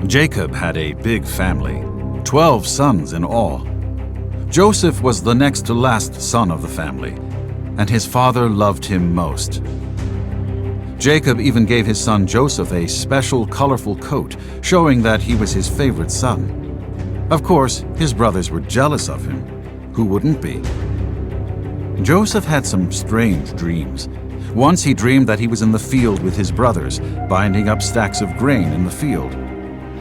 Jacob had a big family, 12 sons in all. Joseph was the next to last son of the family, and his father loved him most. Jacob even gave his son Joseph a special colorful coat, showing that he was his favorite son. Of course, his brothers were jealous of him. Who wouldn't be? Joseph had some strange dreams. Once he dreamed that he was in the field with his brothers, binding up stacks of grain in the field.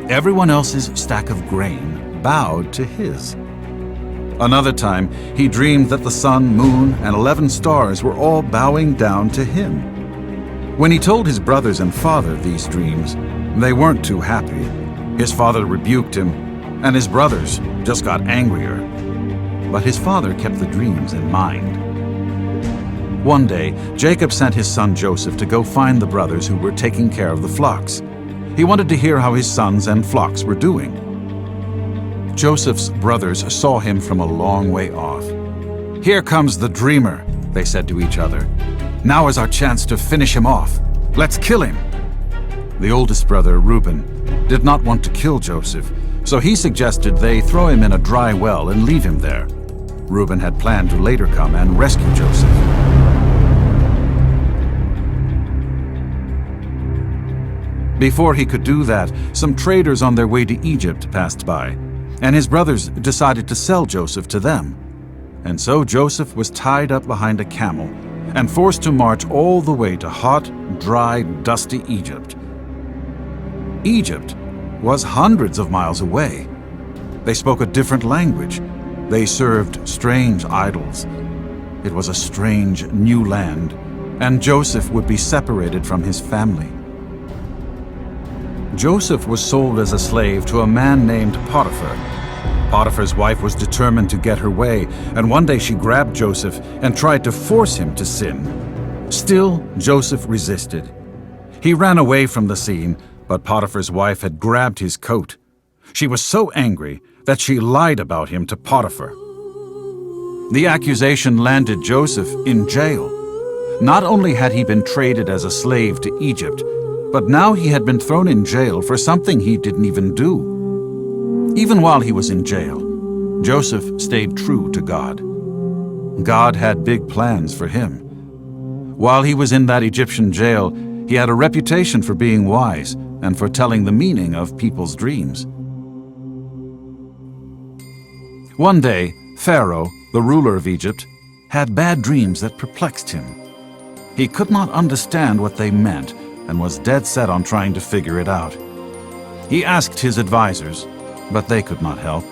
Everyone else's stack of grain bowed to his. Another time, he dreamed that the sun, moon, and 11 stars were all bowing down to him. When he told his brothers and father these dreams, they weren't too happy. His father rebuked him, and his brothers just got angrier. But his father kept the dreams in mind. One day, Jacob sent his son Joseph to go find the brothers who were taking care of the flocks. He wanted to hear how his sons and flocks were doing. Joseph's brothers saw him from a long way off. "Here comes the dreamer," they said to each other. "Now is our chance to finish him off. Let's kill him." The oldest brother, Reuben, did not want to kill Joseph, so he suggested they throw him in a dry well and leave him there. Reuben had planned to later come and rescue Joseph. Before he could do that, some traders on their way to Egypt passed by, and his brothers decided to sell Joseph to them. And so Joseph was tied up behind a camel and forced to march all the way to hot, dry, dusty Egypt. Egypt was hundreds of miles away. They spoke a different language. They served strange idols. It was a strange new land, and Joseph would be separated from his family. Joseph was sold as a slave to a man named Potiphar. Potiphar's wife was determined to get her way, and one day she grabbed Joseph and tried to force him to sin. Still, Joseph resisted. He ran away from the scene, but Potiphar's wife had grabbed his coat. She was so angry that she lied about him to Potiphar. The accusation landed Joseph in jail. Not only had he been traded as a slave to Egypt, but now he had been thrown in jail for something he didn't even do. Even while he was in jail, Joseph stayed true to God. God had big plans for him. While he was in that Egyptian jail, he had a reputation for being wise and for telling the meaning of people's dreams. One day, Pharaoh, the ruler of Egypt, had bad dreams that perplexed him. He could not understand what they meant and was dead set on trying to figure it out. He asked his advisors, but they could not help.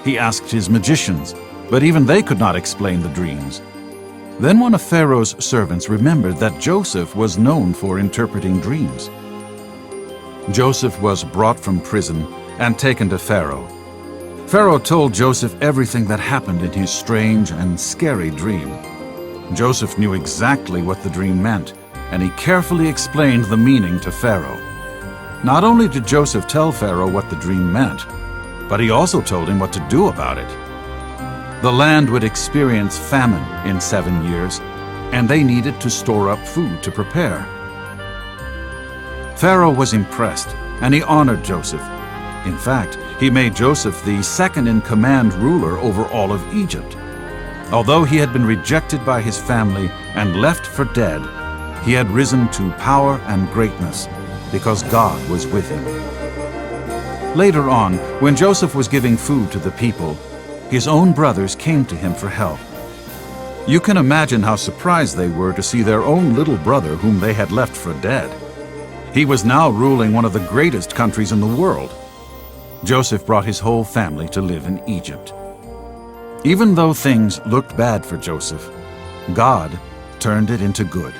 He asked his magicians, but even they could not explain the dreams. Then one of Pharaoh's servants remembered that Joseph was known for interpreting dreams. Joseph was brought from prison and taken to Pharaoh. Pharaoh told Joseph everything that happened in his strange and scary dream. Joseph knew exactly what the dream meant, and he carefully explained the meaning to Pharaoh. Not only did Joseph tell Pharaoh what the dream meant, but he also told him what to do about it. The land would experience famine in 7 years, and they needed to store up food to prepare. Pharaoh was impressed, and he honored Joseph. In fact, he made Joseph the second-in-command ruler over all of Egypt. Although he had been rejected by his family and left for dead, he had risen to power and greatness because God was with him. Later on, when Joseph was giving food to the people, his own brothers came to him for help. You can imagine how surprised they were to see their own little brother whom they had left for dead. He was now ruling one of the greatest countries in the world. Joseph brought his whole family to live in Egypt. Even though things looked bad for Joseph, God turned it into good.